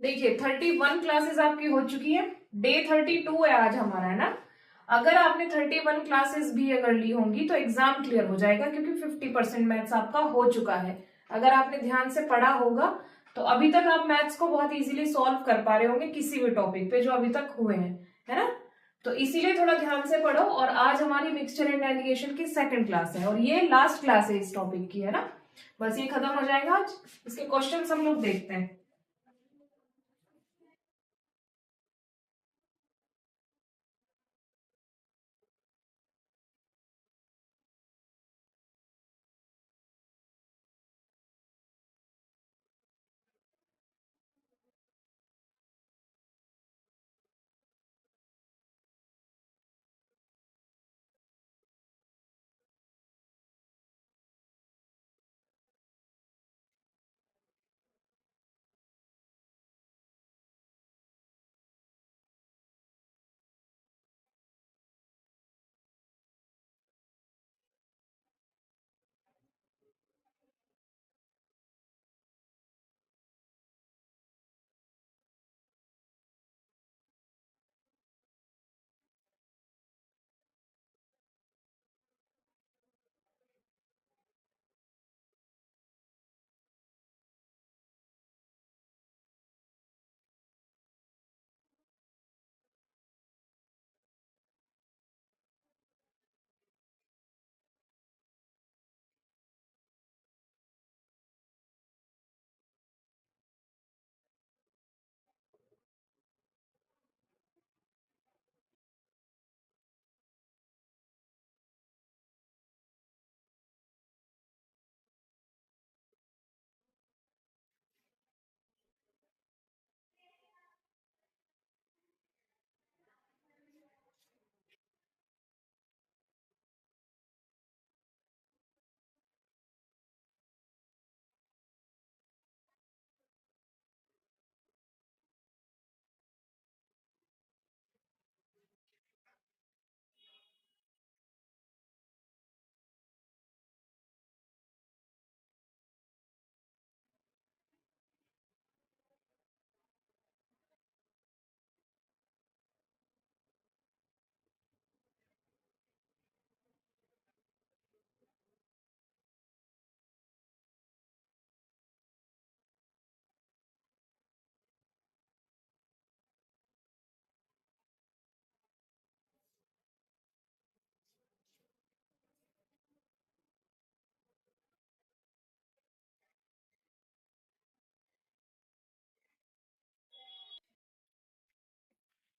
देखिए 31 क्लासेस आपकी हो चुकी है, डे 32 है आज हमारा, है ना। अगर आपने 31 क्लासेस भी अगर ली होंगी तो एग्जाम क्लियर हो जाएगा, क्योंकि 50% मैथ्स आपका हो चुका है। अगर आपने ध्यान से पढ़ा होगा तो अभी तक आप मैथ्स को बहुत इजीली सॉल्व कर पा रहे होंगे किसी भी टॉपिक पे जो अभी तक हुए हैं, है ना। तो इसीलिए थोड़ा ध्यान से पढ़ो। और आज हमारी मिक्सचर एंड एलिगेशन की सेकंड क्लास है और ये लास्ट क्लास है इस टॉपिक की, है ना। बस ये खत्म हो जाएगा आज। इसके क्वेश्चन हम लोग देखते हैं।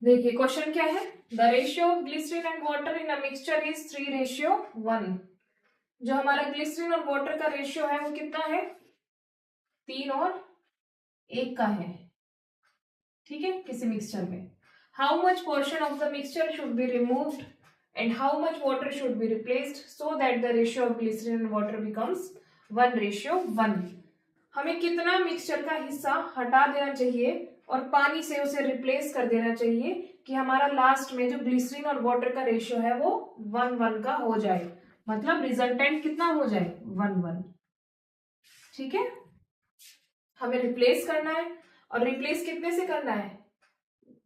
देखिए क्वेश्चन क्या है, the ratio of glycerine and water in a mixture is 3:1। जो हमारा ग्लिसरीन और वाटर का रेशियो है वो कितना है, 3:1 का है, ठीक है, किसी मिक्सचर में। How much portion of the mixture should be removed and how much water should be replaced so that the ratio of glycerine and water becomes 1:1। हमें कितना मिक्सचर का हिस्सा हटा देना चाहिए और पानी से उसे रिप्लेस कर देना चाहिए कि हमारा लास्ट में जो ग्लिसरीन और वाटर का रेशियो है वो 1:1 का हो जाए, मतलब रिजल्टेंट कितना हो जाए, 1:1। ठीक है, हमें रिप्लेस करना है और रिप्लेस कितने से करना है,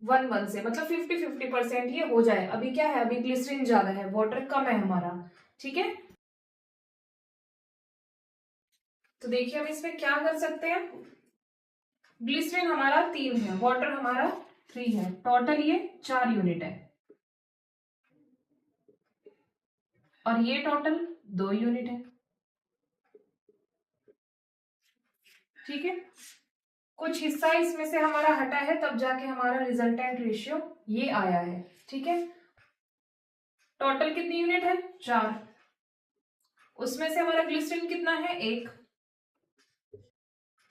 1:1 से, मतलब 50-50% ये हो जाए। अभी क्या है, अभी ग्लिसरीन ज्यादा है, वाटर कम है हमारा, ठीक है। तो देखिए हम इसमें क्या कर सकते हैं, ग्लिसरीन हमारा 3 है, वाटर हमारा 3 है, टोटल ये 4 यूनिट है, और ये टोटल 2 यूनिट है, ठीक है। कुछ हिस्सा इसमें से हमारा हटा है तब जाके हमारा रिजल्टेंट रेशियो ये आया है, ठीक है। टोटल कितनी यूनिट है, 4। उसमें से हमारा ग्लिसरीन कितना है, 1,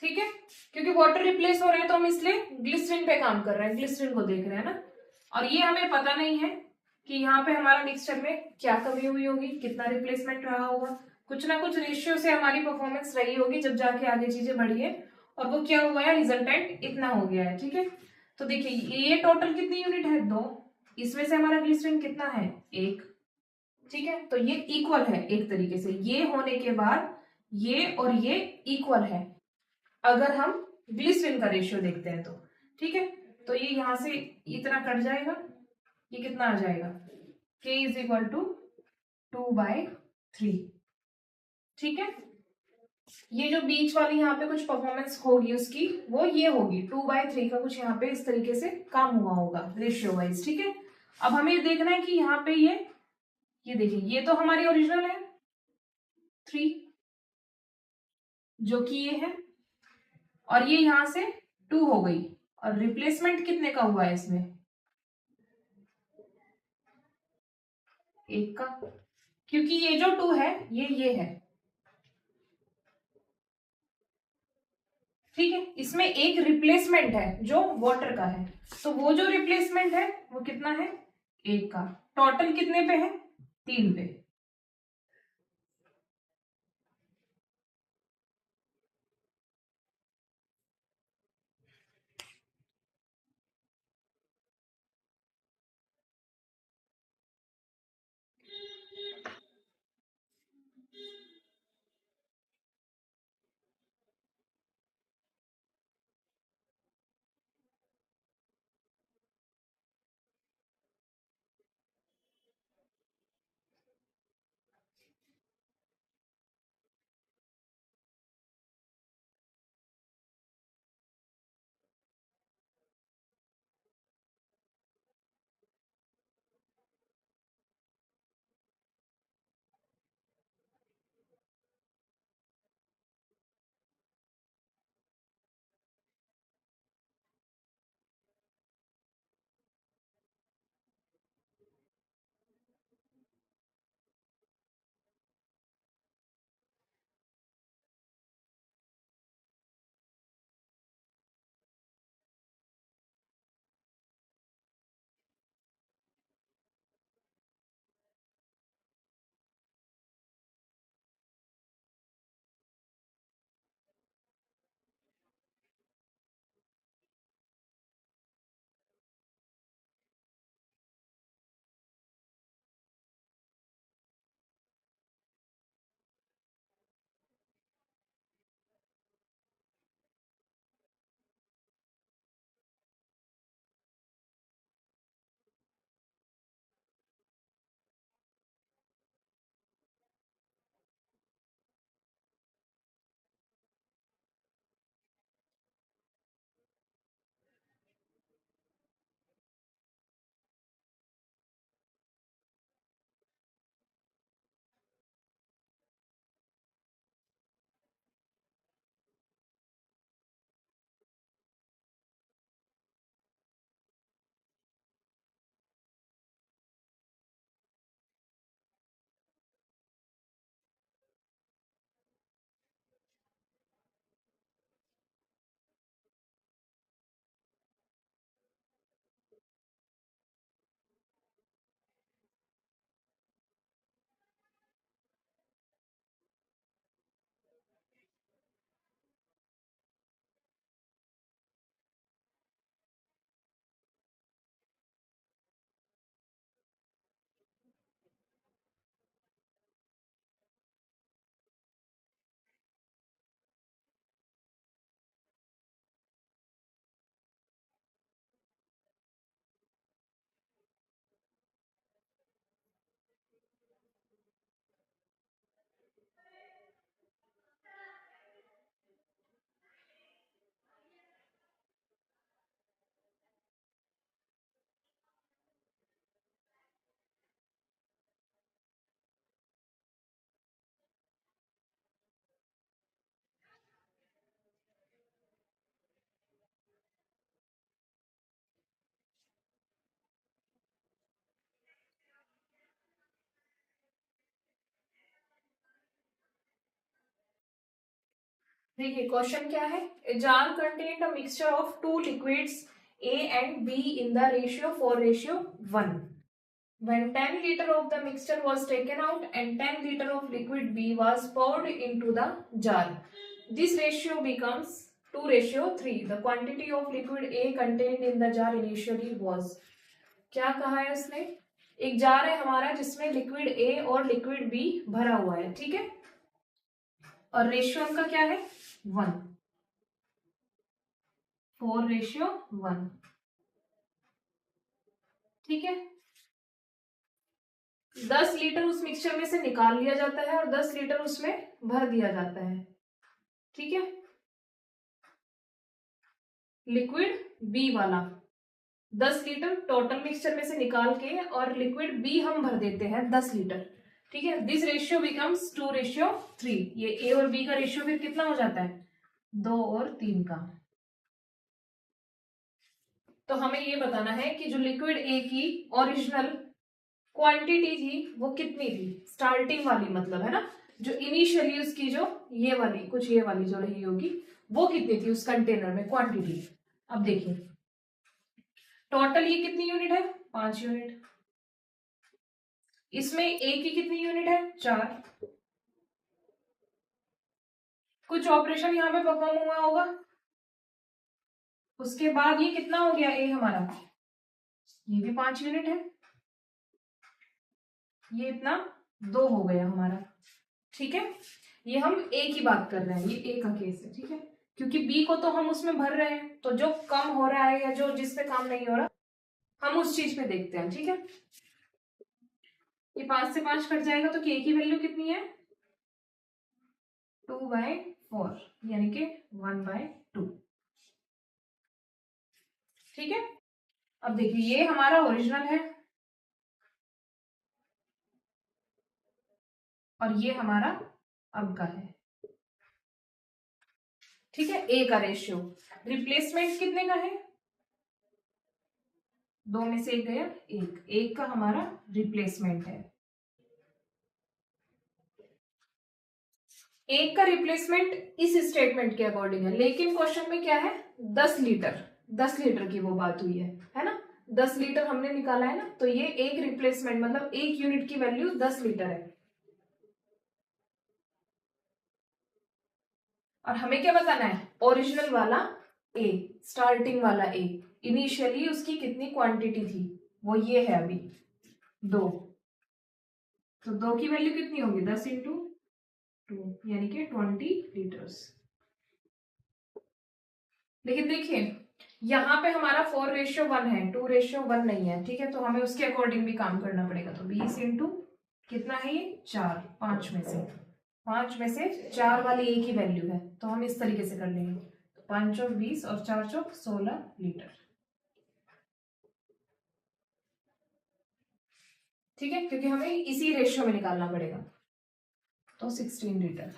ठीक है। क्योंकि वाटर रिप्लेस हो रहे हैं तो हम इसलिए ग्लिसरीन पे काम कर रहे हैं, ग्लिसरीन को देख रहे हैं ना। और ये हमें पता नहीं है कि यहाँ पे हमारा मिक्सचर में क्या कमी हुई होगी, कितना रिप्लेसमेंट रहा होगा, कुछ ना कुछ रेशियो से हमारी परफॉर्मेंस रही होगी जब जाके आगे चीजें बढ़ी है, और वो क्या हुआ है, रिजल्टेंट इतना हो गया है, ठीक है। तो देखिए ये टोटल कितनी यूनिट है, 2, इसमें से हमारा ग्लिसरीन कितना है, 1, ठीक है। तो ये इक्वल है एक तरीके से, ये होने के बाद ये और ये इक्वल है अगर हम ग्लिसरीन का रेशियो देखते हैं तो। ठीक है, तो ये यहां से इतना कट जाएगा, ये कितना आ जाएगा, k इज इक्वल टू 2/3। ठीक है, ये जो बीच वाली यहाँ पे कुछ परफॉर्मेंस होगी उसकी, वो ये होगी 2/3 का कुछ यहाँ पे इस तरीके से काम हुआ होगा रेशियो वाइज। ठीक है, अब हमें देखना है कि यहाँ पे ये देखिए, ये तो हमारी ओरिजिनल है 3, जो कि ये है, और ये यहां से 2 हो गई, और रिप्लेसमेंट कितने का हुआ है इसमें, 1 का, क्योंकि ये जो 2 है ये है। ठीक है, इसमें एक रिप्लेसमेंट है जो वाटर का है, तो वो जो रिप्लेसमेंट है वो कितना है, 1 का। टोटल कितने पे है, 3 पे। देखिए क्वेश्चन क्या है, a jar contained a mixture of two liquids A and B in the ratio 4:1. When 10 liter of the mixture was taken out and 10 liter of liquid B was poured into the jar, this ratio becomes 2:3. The quantity of liquid A contained in the jar initially was, क्या कहा है उसने, एक jar है हमारा जिसमें liquid A और liquid B भरा हुआ है, ठीक है, और रेशियो उनका क्या है 1। 4:1। ठीक है, 10 लीटर उस मिक्सचर में से निकाल लिया जाता है और 10 लीटर उसमें भर दिया जाता है। ठीक है, लिक्विड बी वाला 10 लीटर टोटल मिक्सचर में से निकाल के और लिक्विड बी हम भर देते हैं 10 लीटर। ठीक है, दिस रेशियो बिकम्स 2:3। ये ए और बी का रेशियो फिर कितना हो जाता है, 2 और 3 का। तो हमें ये बताना है कि जो लिक्विड ए की ओरिजिनल क्वांटिटी थी वो कितनी थी, स्टार्टिंग वाली मतलब है ना, जो इनिशियली उसकी जो ये वाली कुछ ये वाली जो रही होगी वो कितनी थी उस कंटेनर में क्वांटिटी। अब देखिए टोटल ये कितनी यूनिट है, 5 यूनिट। इसमें ए की कितनी यूनिट है, 4। कुछ ऑपरेशन यहाँ पे परफॉर्म हुआ होगा, उसके बाद ये कितना हो गया ए हमारा, ये भी 5 यूनिट है, ये इतना 2 हो गया हमारा। ठीक है, ये हम ए की बात कर रहे हैं, ये ए का केस है। ठीक है, क्योंकि बी को तो हम उसमें भर रहे हैं, तो जो कम हो रहा है या जो जिसपे काम नहीं हो रहा हम उस चीज पे देखते हैं। ठीक है, ये 5 से 5 कट जाएगा तो के की वैल्यू कितनी है, 2/4 यानी कि 1/2। ठीक है, अब देखिए ये हमारा ओरिजिनल है और ये हमारा अब का है। ठीक है, ए का रेशियो रिप्लेसमेंट कितने का है, 2 में से 1 गया, 1 का हमारा रिप्लेसमेंट है। एक का रिप्लेसमेंट इस स्टेटमेंट के अकॉर्डिंग है, लेकिन क्वेश्चन में क्या है, 10 लीटर, 10 लीटर की वो बात हुई है ना, 10 लीटर हमने निकाला है ना, तो ये एक रिप्लेसमेंट मतलब एक यूनिट की वैल्यू 10 लीटर है। और हमें क्या बताना है, ओरिजिनल वाला ए, स्टार्टिंग वाला ए, इनिशियली उसकी कितनी क्वांटिटी थी, वो ये है अभी 2। तो 2 की वैल्यू कितनी होगी, 10 × 2 यानी कि 20 लीटर्स। लेकिन देखिए यहाँ पे हमारा 4:1 है, 2:1 नहीं है। ठीक है, तो हमें उसके अकॉर्डिंग भी काम करना पड़ेगा। तो 20 इंटू कितना है ये, 4, 5 में से 4 वाली ए की वैल्यू है, तो हम इस तरीके से कर लेंगे। तो 5 और 20 और 4 चौक 16 लीटर। ठीक है, क्योंकि हमें इसी रेशियो में निकालना पड़ेगा। तो 16 लीटर।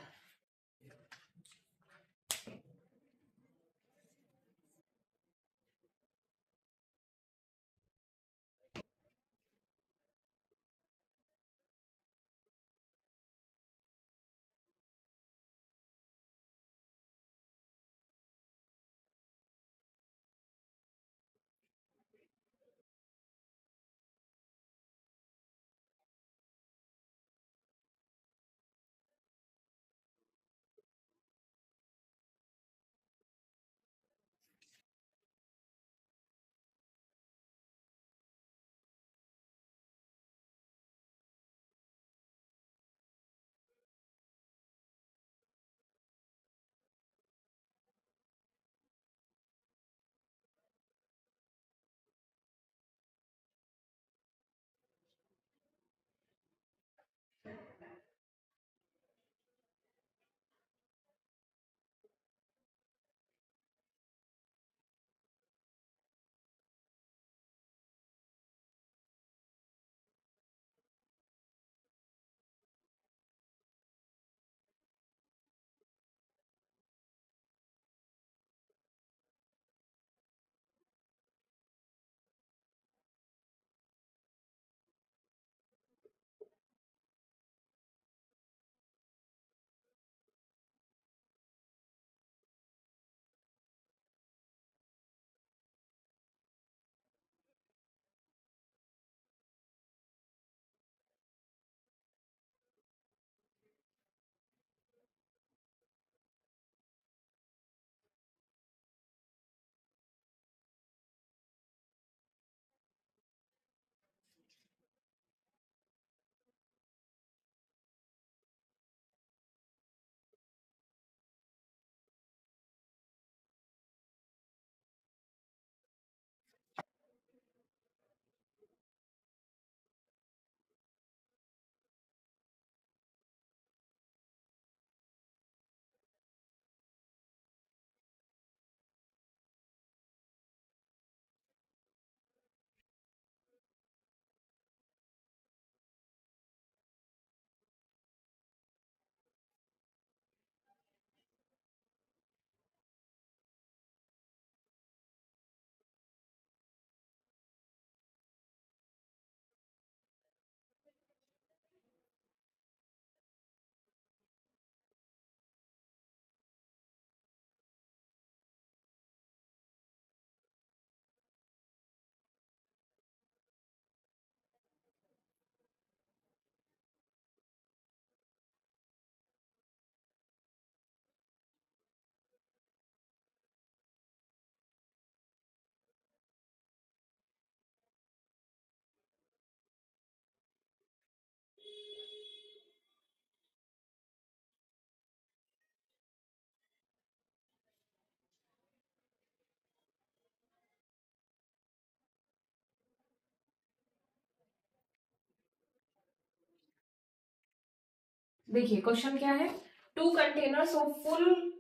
देखिए क्वेश्चन क्या है, 2 containers of full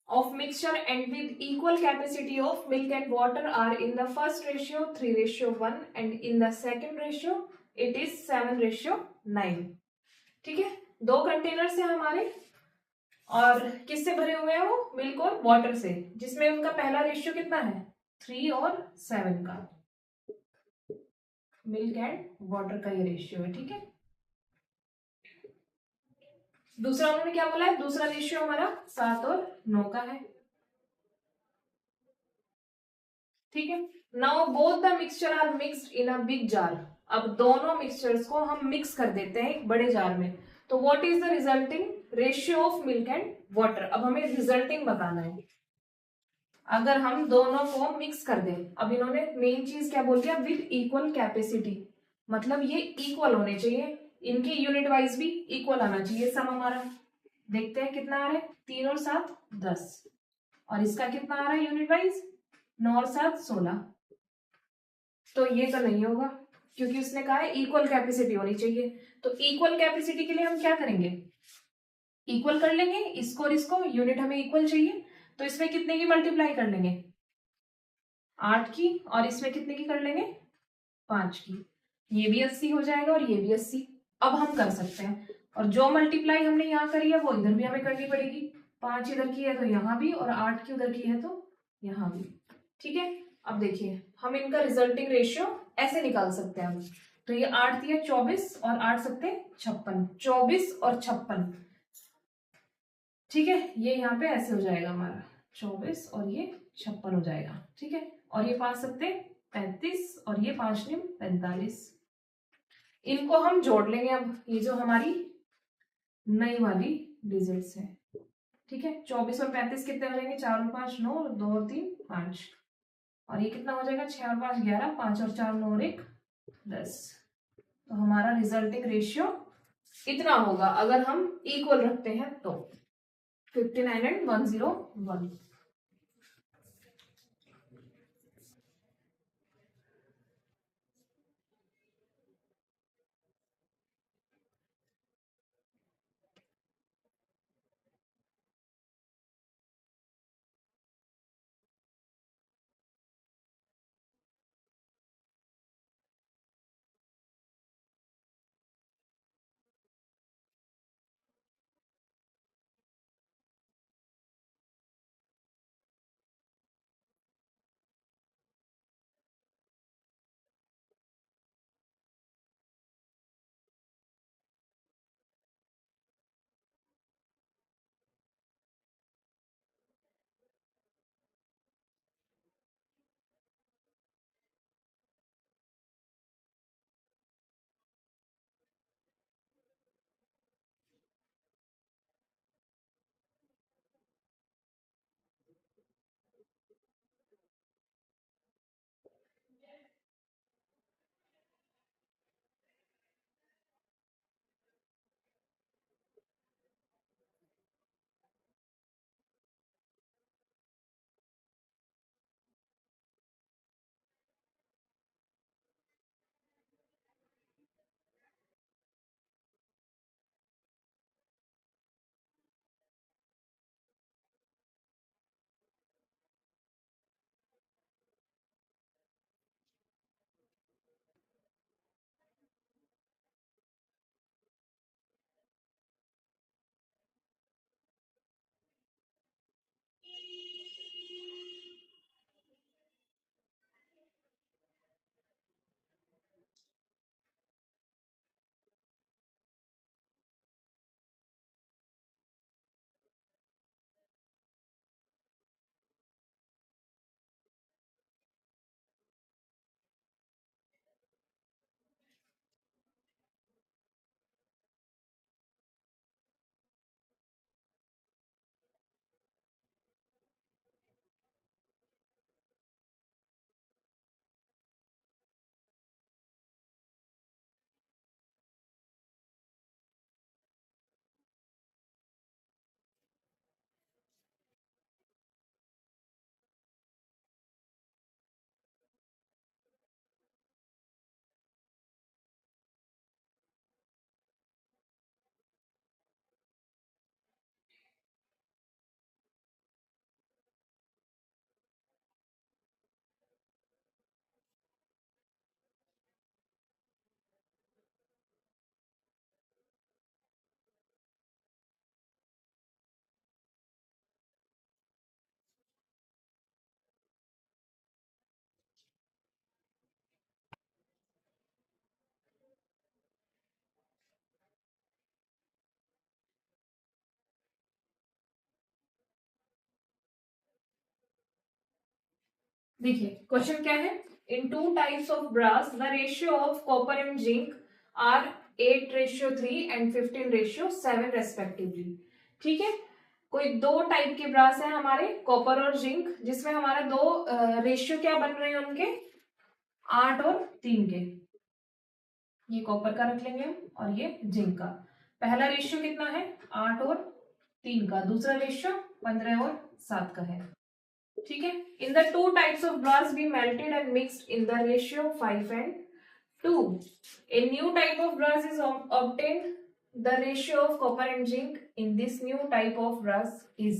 of mixture and with equal capacity of milk and water are in the first ratio 3:1 and in the second ratio it is 7:9। ठीक है, 2 कंटेनर से हमारे और किससे भरे हुए हैं वो, मिल्क और वाटर से, जिसमें उनका पहला रेशियो कितना है 3 और 7 का, मिल्क एंड वाटर का ये रेशियो है। ठीक है, दूसरा उन्होंने क्या बोला है, दूसरा रेशियो हमारा 7 और 9 का है। ठीक है, now both the mixture are mixed in a big jar. अब दोनों मिक्सचर्स को हम मिक्स कर देते हैं एक बड़े जार में, तो what is the resulting ratio of milk and water. अब हमें रिजल्टिंग बताना है, अगर हम दोनों को मिक्स कर दें। अब इन्होंने मेन चीज क्या बोल दिया, विद इक्वल कैपेसिटी, मतलब ये इक्वल होने चाहिए, इनके यूनिट वाइज भी इक्वल आना चाहिए सम हमारा। देखते हैं कितना आ रहा है, 3 और 7 10, और इसका कितना आ रहा है यूनिट वाइज, 9 और 7 16। तो ये तो नहीं होगा, क्योंकि उसने कहा है इक्वल कैपेसिटी होनी चाहिए। तो इक्वल कैपेसिटी के लिए हम क्या करेंगे, इक्वल कर लेंगे इसको और इसको, यूनिट हमें इक्वल चाहिए, तो इसमें कितने की मल्टीप्लाई कर लेंगे 8 की, और इसमें कितने की कर लेंगे 5 की। ये भी 80 हो जाएगा और ये भी 80। अब हम कर सकते हैं, और जो मल्टीप्लाई हमने यहाँ करी है वो इधर भी हमें करनी पड़ेगी। 5 इधर की है तो यहाँ भी, और 8 की उधर की है तो यहाँ भी। ठीक है, अब देखिए हम इनका रिजल्टिंग रेशियो ऐसे निकाल सकते हैं हम। तो ये 8 दिया 24 और 8 सकते 56, 24 और 56। ठीक है, ये यहाँ पे ऐसे हो जाएगा हमारा 24 और ये 56 हो जाएगा। ठीक है, और ये 5 सकते 35 और ये 5 निम 45। इनको हम जोड़ लेंगे अब, ये जो हमारी नई वाली डिजिट्स है। ठीक है, 24 और 35 कितने हो जाएंगे, 4 और 5 9, 2 और 3 5, और ये कितना हो जाएगा 6 और 5 11, 5 और 4 9 और 1 10। तो हमारा रिजल्टिंग रेशियो इतना होगा अगर हम इक्वल रखते हैं तो 59 एंड 101। देखिए क्वेश्चन क्या है, in two types of brass the ratio of copper and zinc are 8:3 and 15:7 respectively. ठीक है, कोई दो टाइप के ब्रास है हमारे, कॉपर और जिंक, जिसमें हमारा दो रेशियो क्या बन रहे हैं उनके, 8 और 3 के। ये कॉपर का रख लेंगे हम और ये जिंक का। पहला रेशियो कितना है, 8 और 3 का। दूसरा रेशियो 15 और 7 का है। ठीक है, in the two types of brass be melted and mixed in the ratio 5:2। A new type of brass is obtained. The ratio of copper and zinc in this new type of brass is।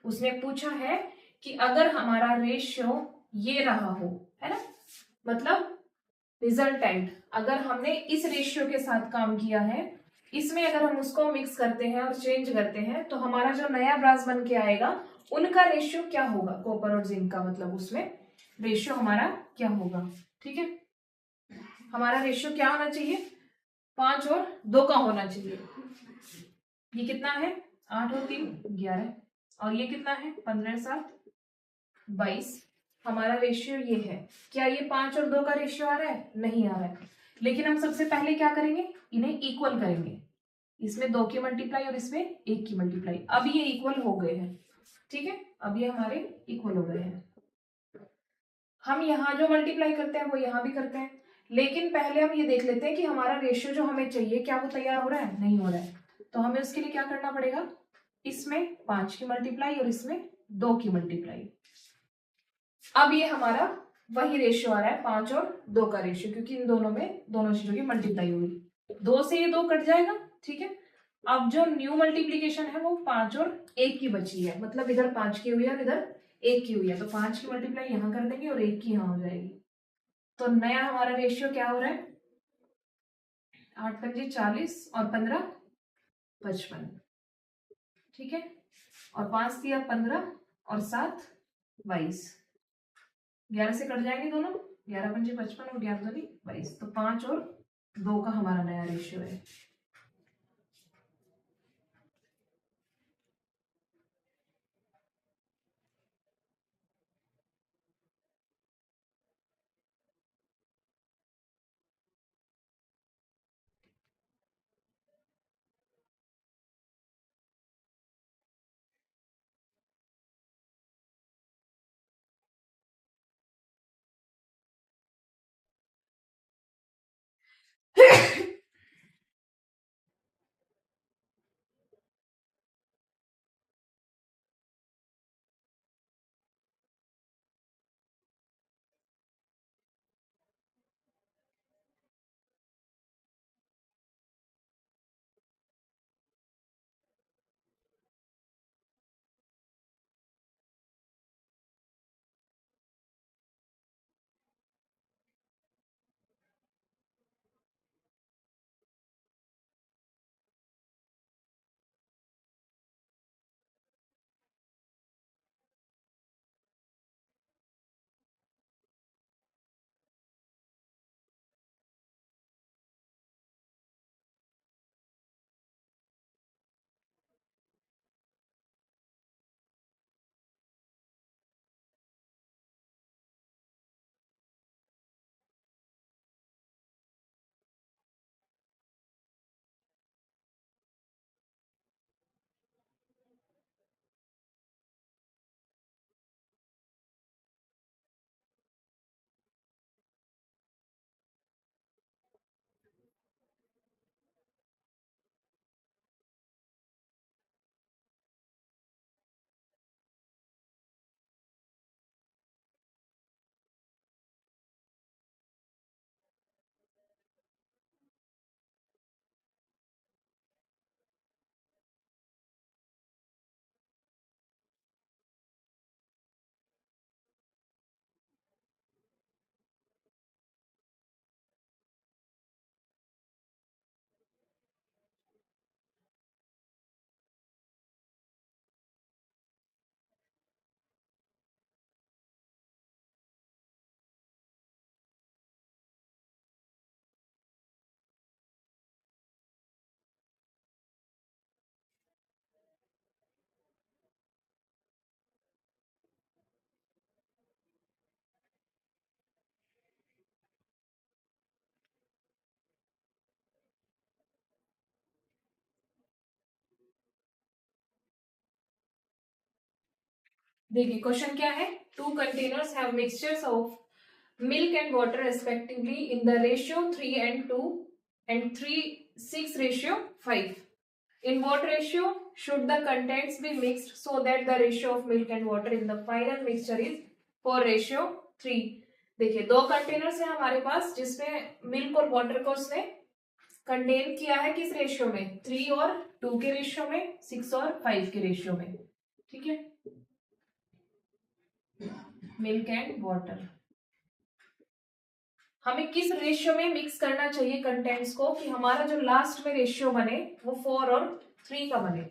उसने पूछा है कि अगर हमारा ratio ये रहा हो, है ना, मतलब रिजल्टेंट, अगर हमने इस रेशियो के साथ काम किया है, इसमें अगर हम उसको मिक्स करते हैं और चेंज करते हैं तो हमारा जो नया ब्रास बन के आएगा उनका रेशियो क्या होगा, कॉपर और जिंक का, मतलब उसमें रेशियो हमारा क्या होगा। ठीक है, हमारा रेशियो क्या होना चाहिए, 5 और 2 का होना चाहिए। ये कितना है, 8 और 3 11, और ये कितना है, 15 7 22। हमारा रेशियो ये है। क्या ये 5 और 2 का रेशियो आ रहा है, नहीं आ रहा है, लेकिन हम सबसे पहले क्या करेंगे, इन्हें इक्वल करेंगे। इसमें 2 की मल्टीप्लाई और इसमें 1 की मल्टीप्लाई, अब ये इक्वल हो गए हैं। ठीक है, अब ये हमारे इक्वल हो गए हैं। हम यहाँ जो मल्टीप्लाई करते हैं वो यहाँ भी करते हैं, लेकिन पहले हम ये देख लेते हैं कि हमारा रेशियो जो हमें चाहिए क्या वो तैयार हो रहा है, नहीं हो रहा है। तो हमें उसके लिए क्या करना पड़ेगा, इसमें 5 की मल्टीप्लाई और इसमें 2 की मल्टीप्लाई। अब ये हमारा वही रेशियो आ रहा है, 5 और 2 का रेशियो, क्योंकि इन दोनों में दोनों चीजों की मल्टीप्लाई होगी। 2 से ये 2 कट जाएगा। ठीक है, अब जो न्यू मल्टीप्लीकेशन है वो 5 और 1 की बची है, मतलब इधर 5 की हुई है और इधर 1 की हुई है, तो 5 की मल्टीप्लाई यहाँ कर देंगे और 1 की यहाँ हो जाएगी। तो नया हमारा रेशियो क्या हो रहा है, 8×5 = 40 और 15 = 55। ठीक है, और 5 दिया 15 और 7 22, 11 से कट जाएंगे दोनों, 11×5 = 55 और 11×2 = 22, तो 5 और 2 का हमारा नया रेशियो है। देखिए क्वेश्चन क्या है, two containers have mixtures of milk and water respectively in the ratio 3 and 2 and 3 6 ratio 5. In what ratio should the contents be mixed so that the ratio of milk and water in the final mixture is 4 ratio 3. देखिए दो containers है हमारे पास जिसमें milk और water को उसने contain किया है किस रेशियो में, 3 और 2 के रेशियो में, 6 और 5 के रेशियो में, ठीक है, मिल्क एंड वाटर। हमें किस रेशियो में मिक्स करना चाहिए कंटेंट्स को कि हमारा जो लास्ट में रेशियो बने वो 4 और 3 का बने,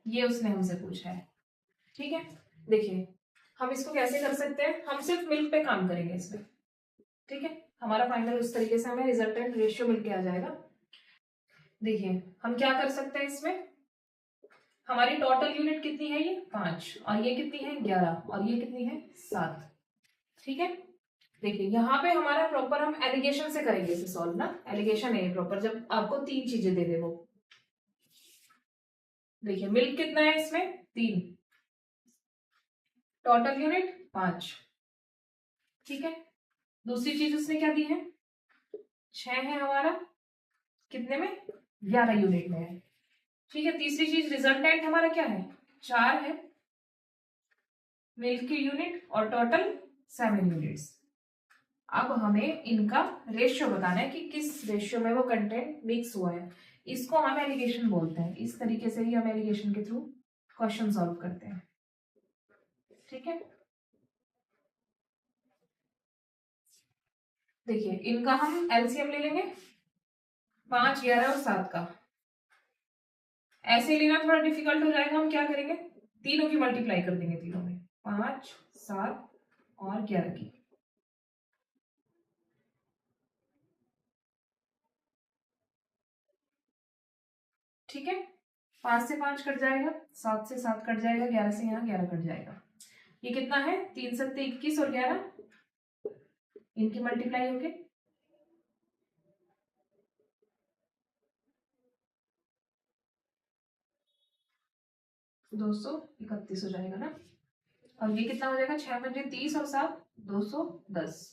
ये उसने हमसे पूछा है, ठीक है। देखिए हम इसको कैसे कर सकते हैं, हम सिर्फ मिल्क पे काम करेंगे इसमें, ठीक है, हमारा फाइनल उस तरीके से हमें रिजल्टेंट रेशियो मिलके आ जाएगा। देखिए हम क्या कर सकते हैं इसमें, हमारी टोटल यूनिट कितनी है, ये 5, और ये कितनी है 11, और ये कितनी है 7, ठीक है। देखिए यहाँ पे हमारा प्रॉपर हम एलिगेशन से करेंगे इसे सॉल्व ना, एलिगेशन है प्रॉपर जब आपको 3 चीजें दे दे वो। देखिए मिल्क कितना है इसमें 3, टोटल यूनिट 5, ठीक है। दूसरी चीज उसने क्या दी है 6 है हमारा, कितने में 11 यूनिट में है, ठीक है। तीसरी चीज रिजल्टेंट हमारा क्या है 4 है, मिल्क की यूनिट और टोटल 7 यूनिट्स। अब हमें इनका रेशियो बताना है कि किस रेशियो में वो कंटेंट मिक्स हुआ है, इसको हम एलिगेशन बोलते हैं। इस तरीके से ही हम एलिगेशन के थ्रू क्वेश्चन सॉल्व करते हैं, ठीक है। देखिए इनका हम एलसीएम ले लेंगे 5, 11 और 7 का। ऐसे लेना थोड़ा डिफिकल्ट हो जाएगा, हम क्या करेंगे तीनों की मल्टीप्लाई कर देंगे, तीनों में 5, 7 और 11 की, ठीक है। 5 से 5 कट जाएगा, 7 से 7 कट जाएगा, 11 से यहाँ 11 कट जाएगा। ये कितना है 3 7 21 और 11 इनकी मल्टीप्लाई होके 231 हो जाएगा ना। और ये कितना हो जाएगा 6 पंजे 30 और 7 210,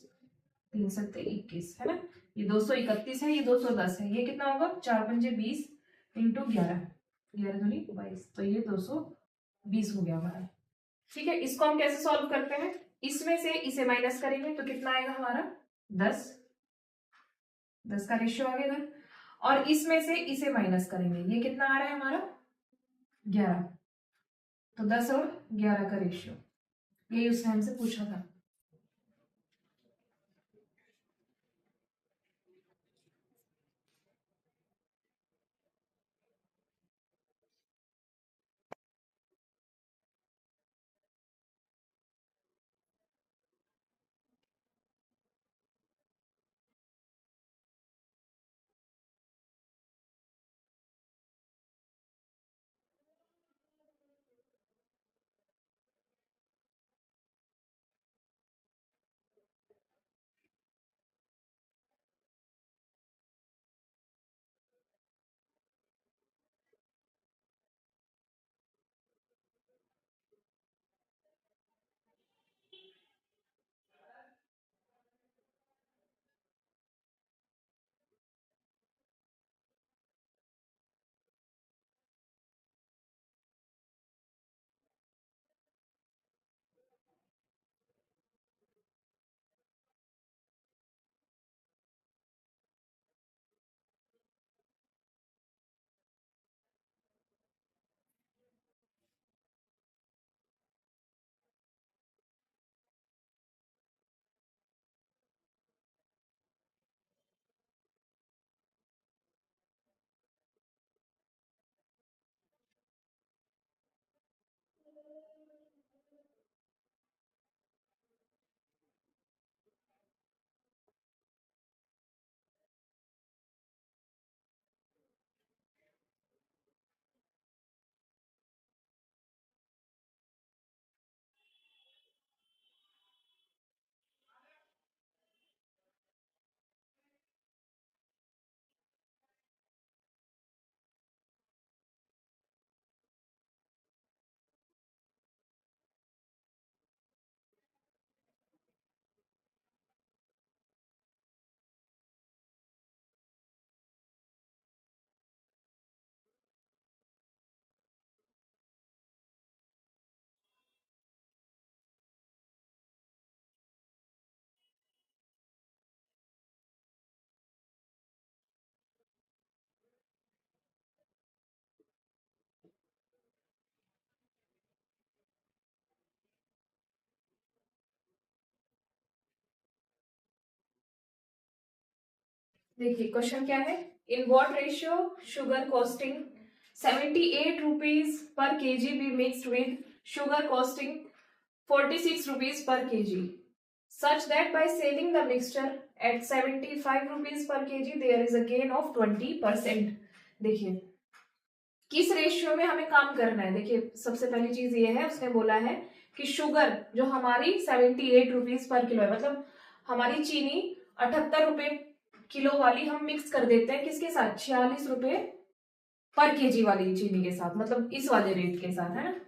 3 7 21 है ना। ये 231 है, ये 210 है, ये कितना होगा 4 पंजे 20 इंटू 11, 11 दूनी 22, तो ये 220 हो गया हमारा, ठीक है। इसको हम कैसे सॉल्व करते हैं, इसमें से इसे माइनस करेंगे तो कितना आएगा हमारा 10, 10 का रेशियो आ गया, और इसमें से इसे माइनस करेंगे, ये कितना आ रहा है हमारा 11, तो 10 और 11 का रेशियो, यही उसने हमसे पूछा था। देखिए क्वेश्चन क्या है, in what ratio sugar costing 78 rupees per KG be mixed with sugar costing 46 rupees per kg, such that by selling the mixture at 75 rupees per kg there is a gain of 20%. देखिए किस ratio में हमें काम करना है। देखिए सबसे पहली चीज ये है, उसने बोला है कि शुगर जो हमारी 78 रुपीज पर किलो है, मतलब हमारी चीनी 78 रुपए किलो वाली हम मिक्स कर देते हैं किसके साथ, 46 रुपए पर केजी वाली चीनी के साथ, मतलब इस वाले रेट के साथ, है ना।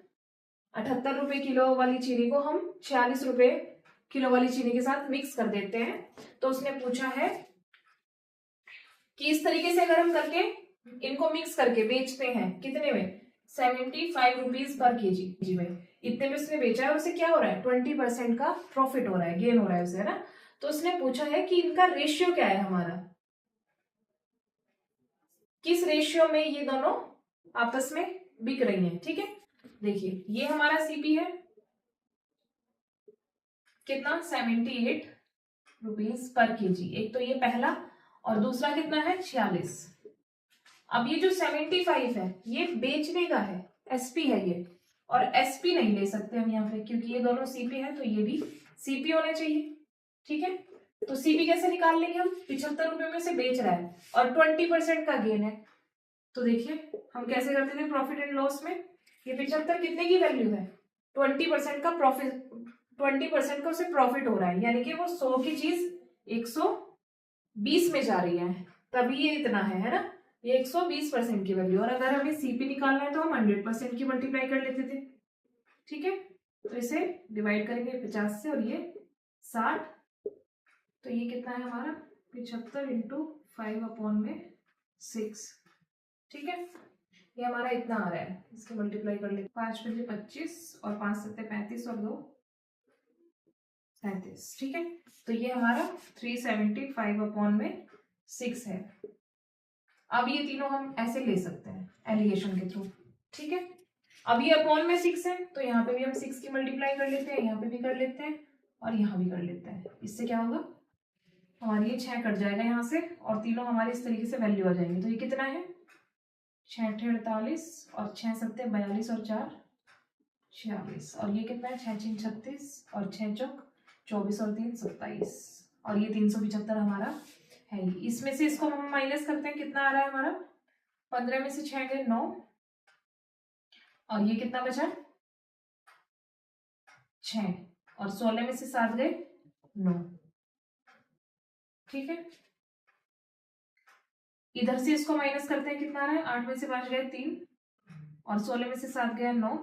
78 रुपए किलो वाली चीनी को हम 46 रुपए किलो वाली चीनी के साथ मिक्स कर देते हैं। तो उसने पूछा है कि इस तरीके से अगर हम करके इनको मिक्स करके बेचते हैं कितने में, 75 रुपीज पर केजी में, इतने में उसने बेचा है, उसे क्या हो रहा है, 20% का प्रॉफिट हो रहा है, गेन हो रहा है उसे, है ना। तो उसने पूछा है कि इनका रेशियो क्या है हमारा, किस रेशियो में ये दोनों आपस में बिक रही हैं। ठीक है, देखिए ये हमारा सीपी है कितना, 78 रुपीज पर केजी, एक तो ये पहला, और दूसरा कितना है 46। अब ये जो 75 है ये बेचने का है, एसपी है ये, और एसपी नहीं ले सकते हम यहाँ पे क्योंकि ये दोनों सीपी है, तो ये भी सीपी होने चाहिए। ठीक है, तो सीपी कैसे निकाल लेंगे हम, 75 रुपए में से बेच रहा है और 20% का गेन है। तो देखिए हम कैसे करते थे प्रॉफिट एंड लॉस में, ये 75 कितने की वैल्यू है, 20% का प्रॉफिट, 20% का उसे प्रॉफिट हो रहा है, यानी कि वो 100 की चीज 120 में जा रही है, तभी ये इतना है ना, ये 120% की वैल्यू। और अगर हमें सीपी निकालना है तो हम 100% की मल्टीप्लाई कर लेते थे। ठीक है, तो इसे डिवाइड करेंगे 50 से, और ये 60, तो ये कितना है हमारा 75 इंटू 5/6। ठीक है, ये हमारा इतना आ रहा है, इसको मल्टीप्लाई कर लेते, 5 × 25 और 5 × 7 35 और 2 37। ठीक है, तो ये हमारा 375/6 है। अब ये तीनों हम ऐसे ले सकते हैं एलिगेशन के थ्रू। ठीक है, अब ये अपॉन में 6 है, तो यहाँ पे भी हम 6 की मल्टीप्लाई कर लेते हैं, यहाँ पे भी कर लेते हैं और यहाँ भी कर लेते हैं। इससे क्या होगा, हमारी ये 6 कट जाएगा यहाँ से, और तीनों हमारे इस तरीके से वैल्यू आ जाएंगे। तो ये कितना है, 6 × 48 और 6 × 7 42 और 4 46, और ये कितना है, 6 × 3 36 और 6 × 4 24 और 3 27, और ये 375 हमारा है। इसमें से इसको हम माइनस करते हैं, कितना आ रहा है हमारा, 15 में से 6 गए 9, और ये कितना बचा 6, और 16 में से 7 गए 9। ठीक है, इधर से इसको माइनस करते हैं, कितना आ रहा है, 8 में से 5 गए 3, और 16 में से 7 गया 9।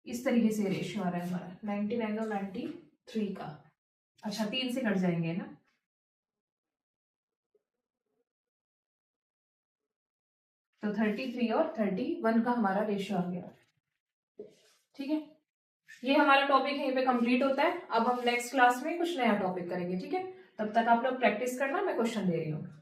इस तरीके से रेशियो आ रहा है हमारा 19/93 का। अच्छा 3 से कट जाएंगे ना, तो 33 और 31 का हमारा रेशियो आ गया। ठीक है, ये हमारा टॉपिक यहीं पे कंप्लीट होता है। अब हम नेक्स्ट क्लास में कुछ नया टॉपिक करेंगे। ठीक है, तब तक आप लोग प्रैक्टिस करना, मैं क्वेश्चन दे रही हूँ।